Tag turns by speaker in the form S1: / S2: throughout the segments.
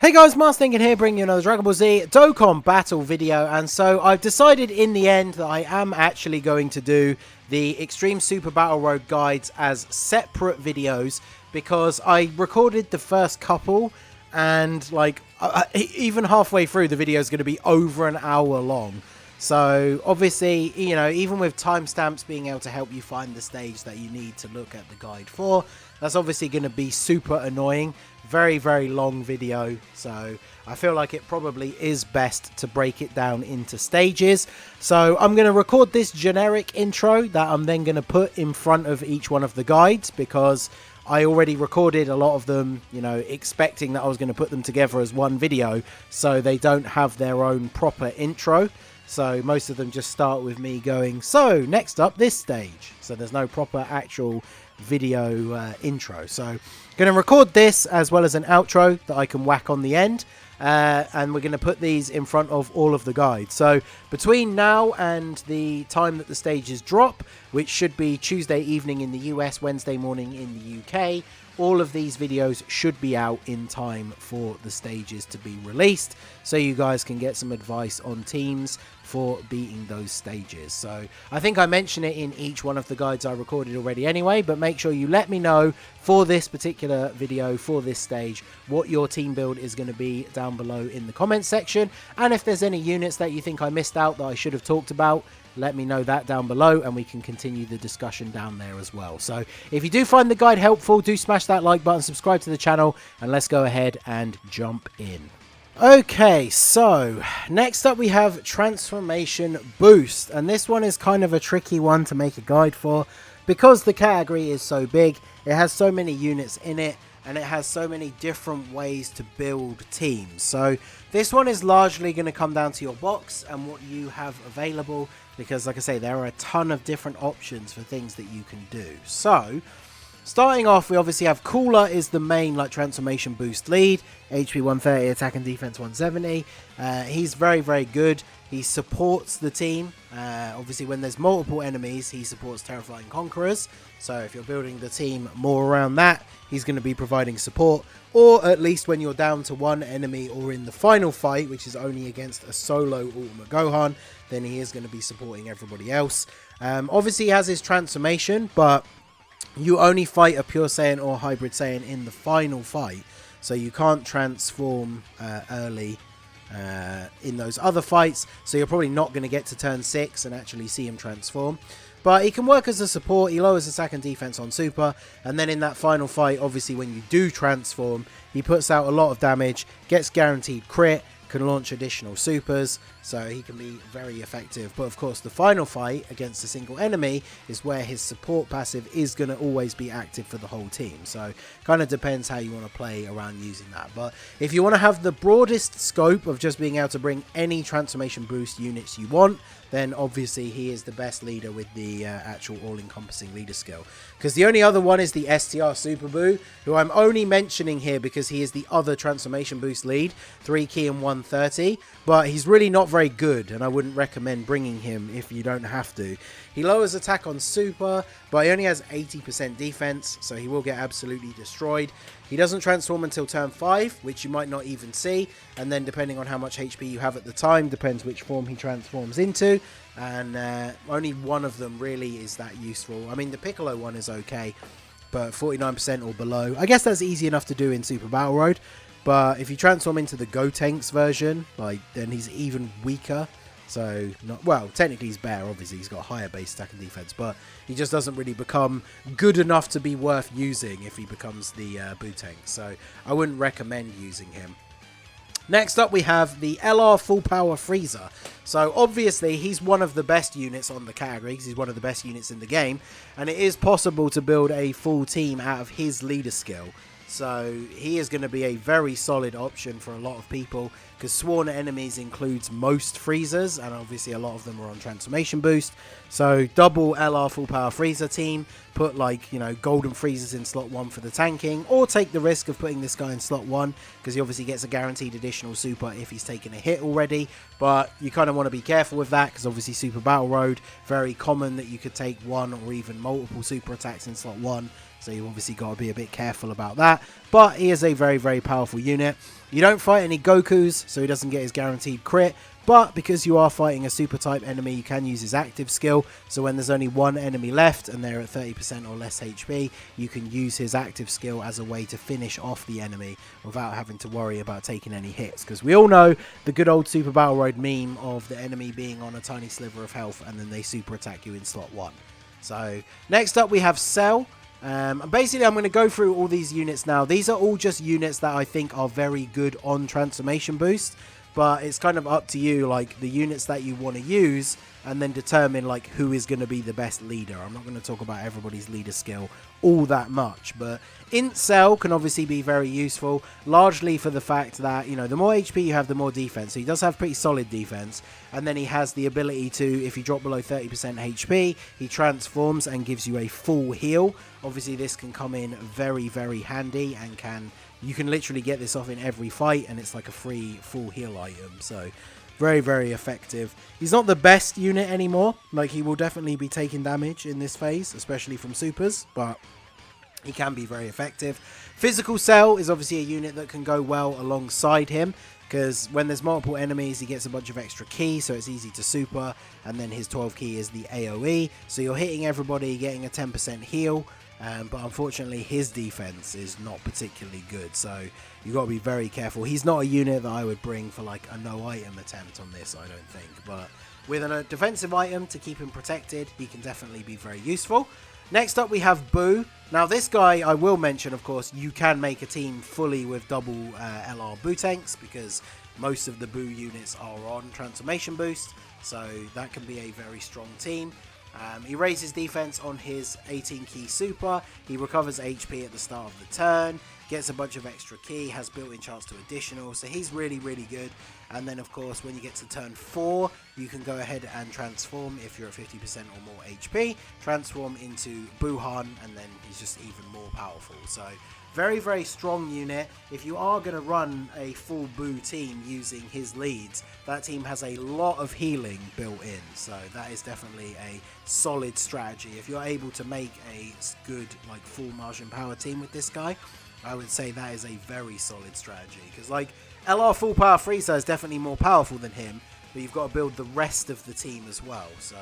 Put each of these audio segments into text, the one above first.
S1: Hey guys, Mars Thinking here, bringing you another Dragon Ball Z Dokkan battle video, and so I've decided in the end that I am actually going to do the Extreme Super Battle Road guides as separate videos, because I recorded the first couple, and like even halfway through the video is going to be over an hour long. So obviously, you know, even with timestamps being able to help you find the stage that you need to look at the guide for, that's obviously going to be super annoying. Very, very long video. So I feel like it probably is best to break it down into stages. So I'm going to record this generic intro that I'm then going to put in front of each one of the guides, because I already recorded a lot of them, you know, expecting that I was going to put them together as one video, so they don't have their own proper intro. So most of them just start with me going, so next up this stage. So there's no proper actual video intro. So going to record this as well as an outro that I can whack on the end. And we're going to put these in front of all of the guides. So between now and the time that the stages drop, which should be Tuesday evening in the US, Wednesday morning in the UK, all of these videos should be out in time for the stages to be released, so you guys can get some advice on teams for beating those stages. So I think I mentioned it in each one of the guides I recorded already anyway, but make sure you let me know for this particular video, for this stage, what your team build is going to be down below in the comments section. And if there's any units that you think I missed out that I should have talked about, let me know that down below and we can continue the discussion down there as well. So if you do find the guide helpful, do smash that like button, subscribe to the channel, and let's go ahead and jump in. Okay, so next up we have Transformation Boost, and this one is kind of a tricky one to make a guide for, because the category is so big, it has so many units in it, and it has so many different ways to build teams. So this one is largely going to come down to your box and what you have available, because like I say, there are a ton of different options for things that you can do. So starting off, we obviously have Cooler is the main like transformation boost lead, HP 130, attack and defense 170. He's very, very good. He supports the team. Obviously, when there's multiple enemies, he supports Terrifying Conquerors. So if you're building the team more around that, he's going to be providing support. Or at least when you're down to one enemy or in the final fight, which is only against a solo Ultimate Gohan, then he is going to be supporting everybody else. Obviously, he has his transformation, but you only fight a Pure Saiyan or Hybrid Saiyan in the final fight. So you can't transform early in those other fights, so you're probably not going to get to turn 6 and actually see him transform. But he can work as a support. He lowers attack and defense on Super, and then in that final fight, obviously when you do transform, he puts out a lot of damage, gets guaranteed crit, can launch additional supers, so he can be very effective. But of course, the final fight against a single enemy is where his support passive is going to always be active for the whole team. So kind of depends how you want to play around using that. But if you want to have the broadest scope of just being able to bring any transformation boost units you want, then obviously he is the best leader with the actual all-encompassing leader skill. Because the only other one is the STR Super Boo, who I'm only mentioning here because he is the other transformation boost lead, 3 key and 130, but he's really not very good, and I wouldn't recommend bringing him if you don't have to. He lowers attack on Super, but he only has 80% defense, so he will get absolutely destroyed. He doesn't transform until turn 5, which you might not even see, and then depending on how much HP you have at the time, depends which form he transforms into, and only one of them really is that useful. I mean, the Piccolo one is okay, but 49% or below, I guess that's easy enough to do in Super Battle Road, but if you transform into the Gotenks version, like, then he's even weaker. So, not, well, technically he's better, obviously, he's got higher base attack and defense, but he just doesn't really become good enough to be worth using if he becomes the Bootank, so I wouldn't recommend using him. Next up, we have the LR Full Power Frieza. So, obviously, he's one of the best units on the category, because he's one of the best units in the game, and it is possible to build a full team out of his leader skill. So he is going to be a very solid option for a lot of people, because Sworn Enemies includes most Freezers, and obviously a lot of them are on Transformation Boost. So double LR Full Power Freezer team, put like, you know, Golden Freezers in slot 1 for the tanking, or take the risk of putting this guy in slot 1, because he obviously gets a guaranteed additional super if he's taken a hit already. But you kind of want to be careful with that, because obviously Super Battle Road, very common that you could take one or even multiple super attacks in slot 1, so you've obviously got to be a bit careful about that. But he is a very, very powerful unit. You don't fight any Gokus, so he doesn't get his guaranteed crit. But because you are fighting a super type enemy, you can use his active skill. So when there's only one enemy left and they're at 30% or less HP, you can use his active skill as a way to finish off the enemy without having to worry about taking any hits. Because we all know the good old Super Battle Road meme of the enemy being on a tiny sliver of health and then they super attack you in slot 1. So next up we have Cell. Basically, I'm going to go through all these units now. These are all just units that I think are very good on transformation boost, but it's kind of up to you, like the units that you want to use, and then determine like who is going to be the best leader. I'm not going to talk about everybody's leader skill all that much, but Int Cell can obviously be very useful, largely for the fact that, you know, the more HP you have, the more defense. So he does have pretty solid defense, and then he has the ability to, if you drop below 30% HP, he transforms and gives you a full heal. Obviously, this can come in very, very handy, and you can literally get this off in every fight, and it's like a free full heal item. So very, very effective. He's not the best unit anymore. Like, he will definitely be taking damage in this phase, especially from supers, but he can be very effective. Physical Cell is obviously a unit that can go well alongside him, because when there's multiple enemies, he gets a bunch of extra ki, so it's easy to super, and then his 12 ki is the AoE, so you're hitting everybody, getting a 10% heal. But unfortunately, his defense is not particularly good, so you've got to be very careful. He's not a unit that I would bring for like a no-item attempt on this, I don't think. But with a defensive item to keep him protected, he can definitely be very useful. Next up, we have Boo. Now, this guy, I will mention, of course, you can make a team fully with double LR Boo tanks, because most of the Boo units are on transformation boost, so that can be a very strong team. He raises defense on his 18 ki super, he recovers HP at the start of the turn, gets a bunch of extra ki, has built-in chance to additional, so he's really, really good. And then of course when you get to turn 4, you can go ahead and transform if you're at 50% or more HP, transform into Buhan, and then he's just even more powerful. So very, very strong unit. If you are going to run a full Boo team using his leads, that team has a lot of healing built in, so that is definitely a solid strategy. If you're able to make a good like full Martian power team with this guy, I would say that is a very solid strategy, because like LR full power Frieza is definitely more powerful than him, but you've got to build the rest of the team as well, so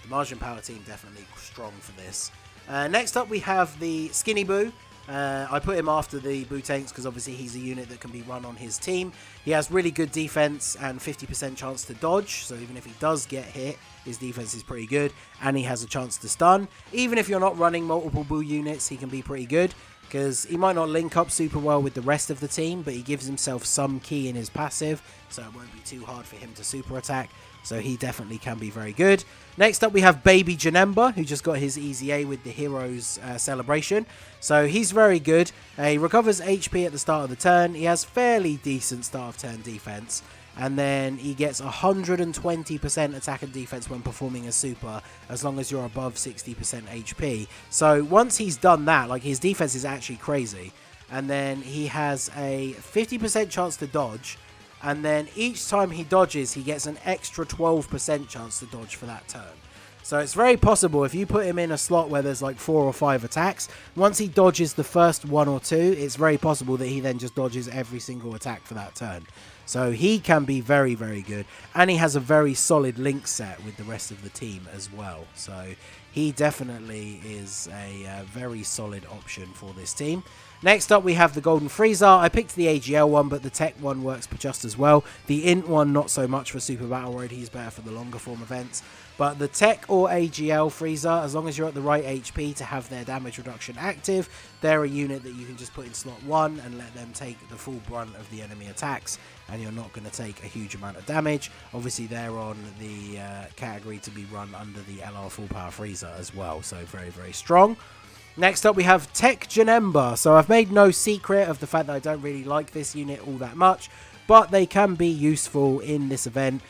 S1: the Martian power team definitely strong for this. Next up we have the Skinny Boo. I put him after the Boo tanks because obviously he's a unit that can be run on his team. He has really good defense and 50% chance to dodge, so even if he does get hit, his defense is pretty good, and he has a chance to stun. Even if you're not running multiple Boo units, he can be pretty good, because he might not link up super well with the rest of the team, but he gives himself some ki in his passive, so it won't be too hard for him to super attack. So he definitely can be very good. Next up we have Baby Janemba, who just got his Easy A with the Heroes celebration. So he's very good. He recovers HP at the start of the turn. He has fairly decent start of turn defense. And then he gets 120% attack and defense when performing a super, as long as you're above 60% HP. So once he's done that, like his defense is actually crazy. And then he has a 50% chance to dodge. And then each time he dodges, he gets an extra 12% chance to dodge for that turn. So it's very possible if you put him in a slot where there's like 4 or 5 attacks, once he dodges the first 1 or 2, it's very possible that he then just dodges every single attack for that turn. So he can be very, very good. And he has a very solid link set with the rest of the team as well. So he definitely is a very solid option for this team. Next up we have the Golden Frieza. I picked the AGL one, but the Tech one works just as well. The Int one, not so much for Super Battle Road. He's better for the longer form events. But the Tech or AGL Frieza, as long as you're at the right HP to have their damage reduction active, they're a unit that you can just put in slot 1 and let them take the full brunt of the enemy attacks, and you're not going to take a huge amount of damage. Obviously they're on the category to be run under the LR Full Power Frieza as well, so very, very strong. Next up we have Tech Genember. So I've made no secret of the fact that I don't really like this unit all that much, but they can be useful in this event.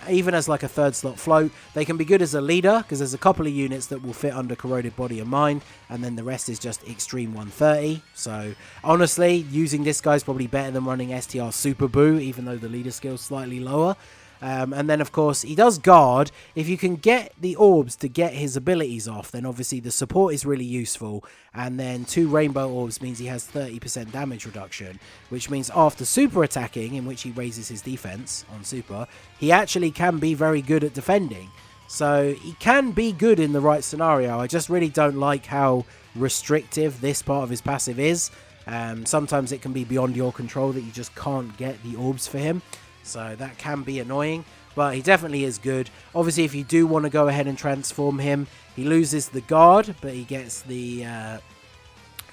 S1: Even as like a third slot float, they can be good as a leader, because there's a couple of units that will fit under Corroded Body and Mind, and then the rest is just Extreme 130. So honestly, using this guy is probably better than running STR Super Boo, even though the leader skill is slightly lower. And then, of course, he does guard. If you can get the orbs to get his abilities off, then obviously the support is really useful. And then 2 rainbow orbs means he has 30% damage reduction, which means after super attacking, in which he raises his defense on super, he actually can be very good at defending. So he can be good in the right scenario. I just really don't like how restrictive this part of his passive is. Sometimes it can be beyond your control that you just can't get the orbs for him. So that can be annoying, but he definitely is good. Obviously, if you do want to go ahead and transform him, he loses the guard, but he gets the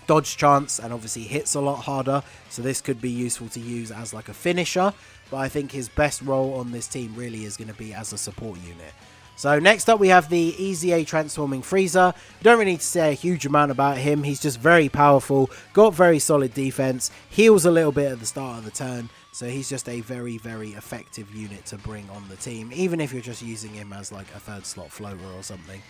S1: dodge chance and obviously hits a lot harder. So this could be useful to use as like a finisher, but I think his best role on this team really is going to be as a support unit. So next up we have the EZA transforming Frieza. We don't really need to say a huge amount about him. He's just very powerful, got very solid defense, heals a little bit at the start of the turn. So he's just a very, very effective unit to bring on the team, even if you're just using him as like a 3rd slot floater or something.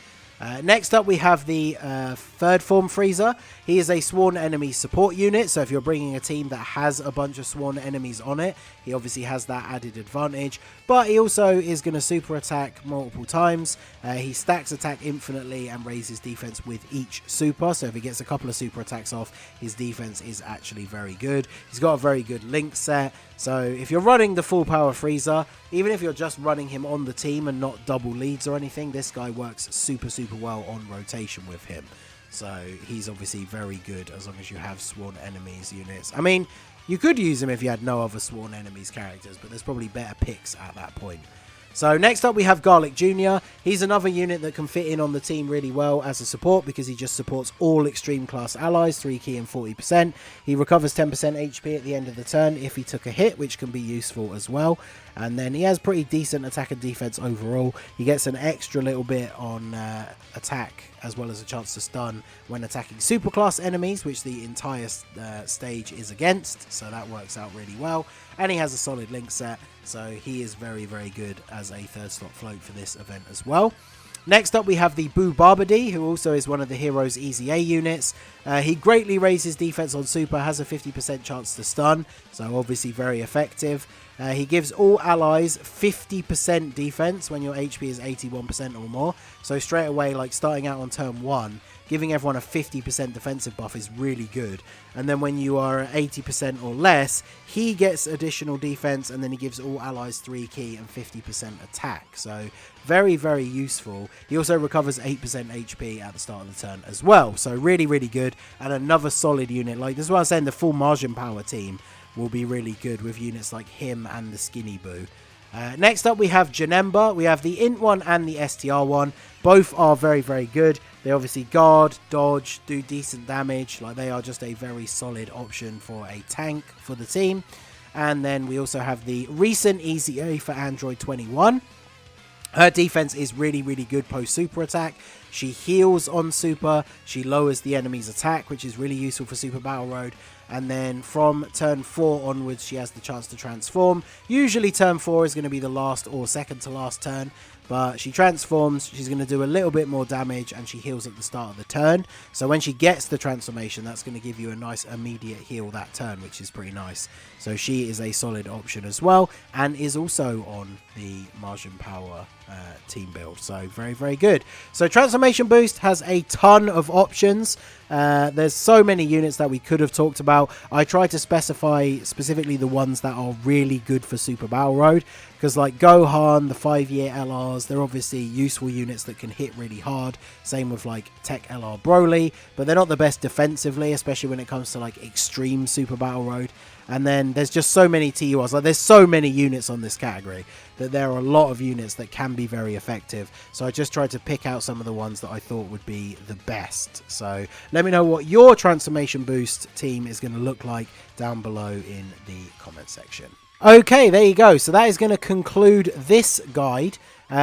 S1: Next up we have the 3rd form Frieza. He is a sworn enemy support unit, so if you're bringing a team that has a bunch of sworn enemies on it, he obviously has that added advantage, but he also is going to super attack multiple times. He stacks attack infinitely and raises defense with each super, so if he gets a couple of super attacks off, his defense is actually very good. He's got a very good link set, so if you're running the full power Frieza, even if you're just running him on the team and not double leads or anything, this guy works super well on rotation with him. So he's obviously very good as long as you have sworn enemies units. I mean, you could use him if you had no other sworn enemies characters, but there's probably better picks at that point. So next up we have Garlic Jr. He's another unit that can fit in on the team really well as a support because he just supports all extreme class allies, 3 key and 40%. He recovers 10% HP at the end of the turn if he took a hit, which can be useful as well. And then he has pretty decent attack and defense overall. He gets an extra little bit on attack as well as a chance to stun when attacking superclass enemies, which the entire stage is against. So that works out really well. And he has a solid link set, so he is very good as a 3rd slot float for this event as well. Next up we have the Barbady, who also is one of the hero's EZA units. He greatly raises defense on super, has a 50% chance to stun, so obviously very effective. He gives all allies 50% defense when your HP is 81% or more. So straight away, like starting out on turn 1, giving everyone a 50% defensive buff is really good. And then when you are at 80% or less, he gets additional defense, and then he gives all allies 3 key and 50% attack. So very useful. He also recovers 8% HP at the start of the turn as well. So really good, and another solid unit. Like, this is what I'm saying, the full Margin Power team will be really good with units like him and the Skinny Boo. Next up we have Janemba. We have the Int one and the STR one. Both are very good. They obviously guard, dodge, do decent damage. Like, they are just a very solid option for a tank for the team. And then we also have the recent EZA for Android 21. Her defense is really good post super attack. She heals on super. She lowers the enemy's attack, which is really useful for Super Battle Road. And then from turn 4 onwards, she has the chance to transform. Usually turn 4 is going to be the last or second to last turn, but she transforms. She's going to do a little bit more damage, and she heals at the start of the turn. So when she gets the transformation, that's going to give you a nice immediate heal that turn, which is pretty nice. So she is a solid option as well, and is also on the Margin Power team build. So very good. So Transformation Boost has a ton of options. There's so many units that we could have talked about. I tried to specify specifically the ones that are really good for Super Battle Road, because like Gohan, the 5-year LRs, they're obviously useful units that can hit really hard. Same with like Tech LR Broly, but they're not the best defensively, especially when it comes to like extreme Super Battle Road. And then there's just so many TURs. Like, there's so many units on this category that there are a lot of units that can be very effective. So I just tried to pick out some of the ones that I thought would be the best. So let me know what your Transformation Boost team is going to look like down below in the comment section. Okay, there you go. So that is going to conclude this guide.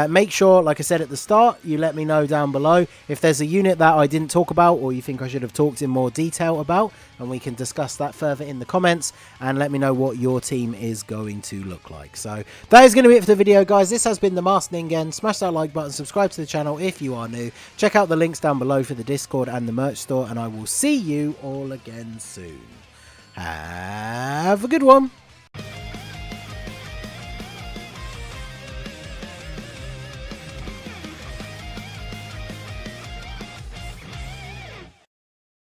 S1: Make sure, like I said at the start, you let me know down below if there's a unit that I didn't talk about or you think I should have talked in more detail about, and we can discuss that further in the comments, and let me know what your team is going to look like. So that is going to be it for the video, guys. This has been the Master Ningen. Smash that like button, subscribe to the channel if you are new. Check out the links down below for the Discord and the merch store, and I will see you all again soon. Have a good one.